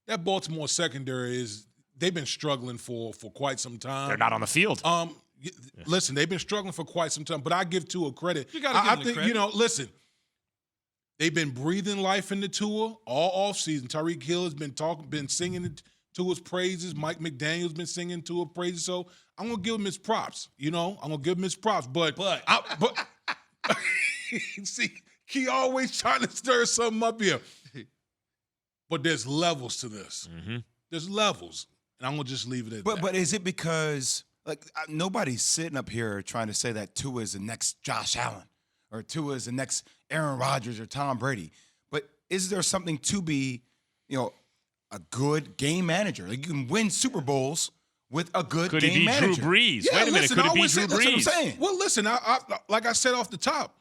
that Baltimore secondary they've been struggling for quite some time. They're not on the field. Listen, they've been struggling for quite some time, but I give Tua credit. You got to give him credit. You know, listen, they've been breathing life into Tua all offseason. Tyreek Hill has been singing Tua's praises. Mike McDaniel's been singing Tua's praises. So I'm gonna give him his props. You know, I'm gonna give him his props. But see, he always trying to stir something up here. But there's levels to this. Mm-hmm. There's levels, and I'm gonna just leave it at that. But is it because nobody's sitting up here trying to say that Tua is the next Josh Allen or Tua is the next Aaron Rodgers or Tom Brady? But is there something to be, a good game manager? Like, you can win Super Bowls with a good game manager. Could he be Drew Brees? Yeah, Wait a minute. Could it be Drew Brees? That's what I'm saying. Well, listen, I like I said off the top,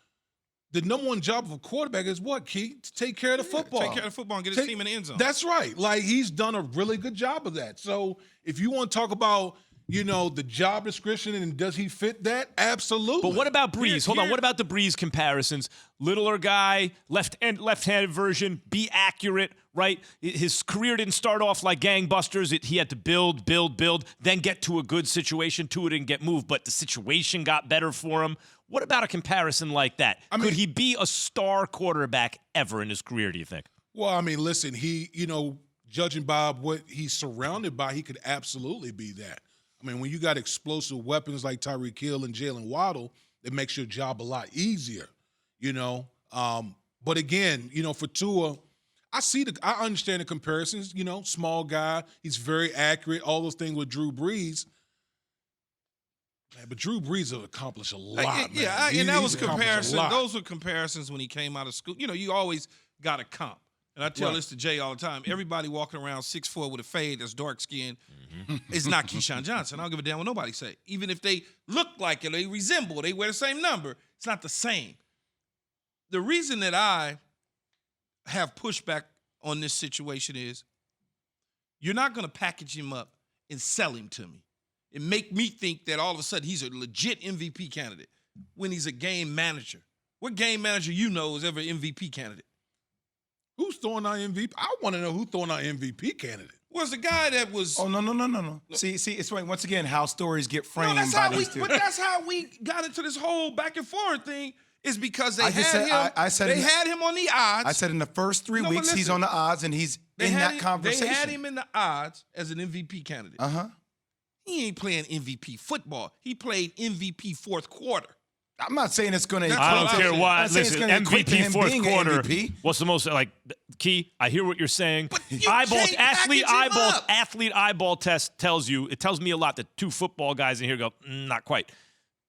the number one job of a quarterback is what, Keith? To take care of the football. Take care of the football and get his team in the end zone. That's right. Like, he's done a really good job of that. So if you want to talk about, the job description and does he fit that? Absolutely. But what about Brees? Hold on. What about the Brees comparisons? Littler guy, left-handed version, be accurate, right? His career didn't start off like gangbusters. He had to build, then get to a good situation. Tua didn't get moved, but the situation got better for him. What about a comparison like that? Could he be a star quarterback ever in his career, do you think? Well, I mean, listen, he, judging by what he's surrounded by, he could absolutely be that. I mean, when you got explosive weapons like Tyreek Hill and Jalen Waddle, it makes your job a lot easier, But again, for Tua, I understand the comparisons, small guy, he's very accurate, all those things with Drew Brees. Man, but Drew Brees has accomplished a lot, man. Yeah, and that was comparison. Those were comparisons when he came out of school. You always got a comp. And I tell this to Jay all the time. Everybody walking around 6'4" with a fade that's dark skinned is not Keyshawn Johnson. I don't give a damn what nobody say. Even if they look like it, they resemble, they wear the same number, it's not the same. The reason that I have pushback on this situation is you're not going to package him up and sell him to me and make me think that all of a sudden he's a legit MVP candidate when he's a game manager. What game manager is ever an MVP candidate? Who's throwing out MVP? I want to know who's throwing out MVP candidate. Was the guy that was... Oh, no. See, it's right. Once again, how stories get framed by these two. But that's how we got into this whole back and forth thing, is because they had him on the odds. I said in the first 3 weeks, he's on the odds, and he's in that conversation. They had him in the odds as an MVP candidate. Uh-huh. He ain't playing MVP football. He played MVP fourth quarter. I'm not saying it's going to. I don't care what. Listen, MVP fourth quarter. MVP. What's the most key? I hear what you're saying. But you athlete eyeball test tells you. It tells me a lot that two football guys in here go not quite.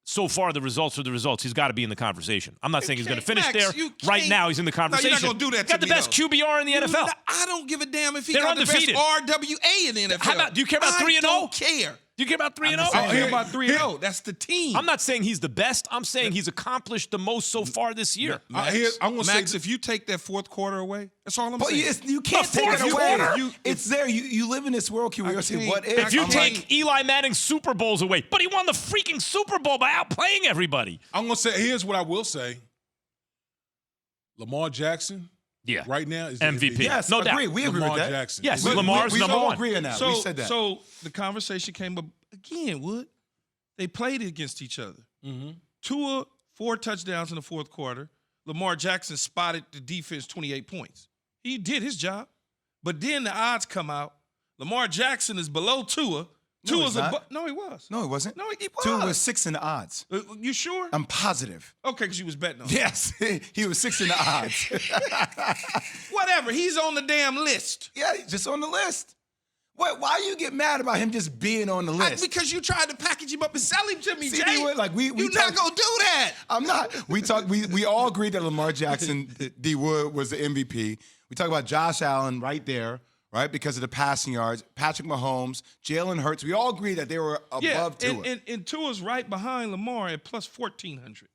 So far, the results are the results. He's got to be in the conversation. I'm not saying he's going to finish there. Right now, he's in the conversation. No, you're not going to do that. Got the best QBR in the NFL. I don't give a damn if he They're got undefeated. the best RWA in the NFL. How about? Do you care about 3-0? I don't care. Do you care about 3-0? I care about 3-0. That's the team. I'm not saying he's the best. I'm saying he's accomplished the most so far this year. Max, if you take that fourth quarter away, that's all I'm saying. You can't take it away. It's there. You live in this world, Q. If you take Eli Manning's Super Bowls away, but he won the freaking Super Bowl by outplaying everybody. I'm going to say, here's what I will say. Lamar Jackson. Yeah. Right now is MVP. Yes, no doubt. We agree with that. Jackson. Yes, Lamar's we number all one. agree on that. We said that. So the conversation came up again, Wood. They played against each other. Mm-hmm. Tua, 4 touchdowns in the fourth quarter. Lamar Jackson spotted the defense 28 points. He did his job. But then the odds come out. Lamar Jackson is below Tua. No, he's not. No, he was. No, he wasn't. No, he was. Tua was 6 in the odds. You sure? I'm positive. Okay, because you was betting on Yes, he was 6 in the odds. Whatever. He's on the damn list. Yeah, he's just on the list. Why you get mad about him just being on the list? Because you tried to package him up and sell him to me, See, Jay. You're not gonna do that. I'm not. We all agreed that Lamar Jackson, D. Wood, was the MVP. We talk about Josh Allen right there, right, because of the passing yards. Patrick Mahomes, Jalen Hurts. We all agree that they were above Tua. And Tua's right behind Lamar at plus 1,400.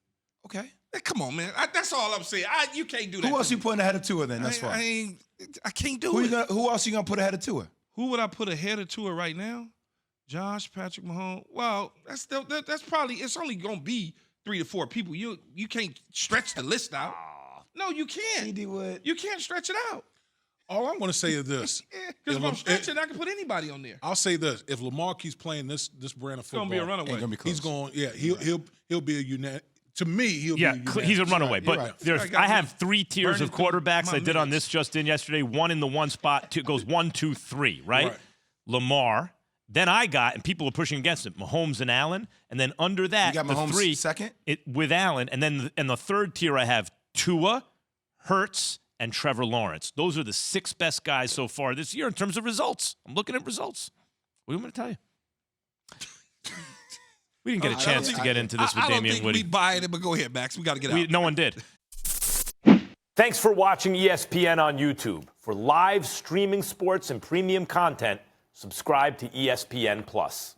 Okay. Hey, come on, man. That's all I'm saying. You can't do that. Who else you putting ahead of Tua then? That's fine. I can't do it. Who else you gonna put ahead of Tua? Who would I put ahead of Tua right now? Josh, Patrick Mahomes. Well, that's probably, it's only going to be 3 to 4 people. You can't stretch the list out. No, you can't. CD Wood. You can't stretch it out. All I'm going to say is this. Because if I'm stretching, I can put anybody on there. I'll say this: if Lamar keeps playing this brand of football, It's gonna be a runaway. Ain't gonna be close. he's going. Yeah, he'll be a unit. To me, he'll Yeah, be. A he's a unanimous. runaway. You're But right. there's, I have 3 tiers burning of quarterbacks. through I did on minutes. this just in yesterday. 1 in the 1 spot. 2 goes 1, 2, 3. Right? Lamar. Then I got, and people are pushing against it, Mahomes and Allen. And then under that, You got the Mahomes 3 second? with Allen. And then in the 3rd tier, I have Tua, Hurts, and Trevor Lawrence. Those are the 6 best guys so far this year in terms of results. I'm looking at results. What do you want me to tell you? We didn't get a chance to get into this with I don't Damian think Woody. we buy it, but go ahead, Max. We got to get out. No one did. Thanks for watching ESPN on YouTube. For live streaming sports and premium content, subscribe to ESPN Plus.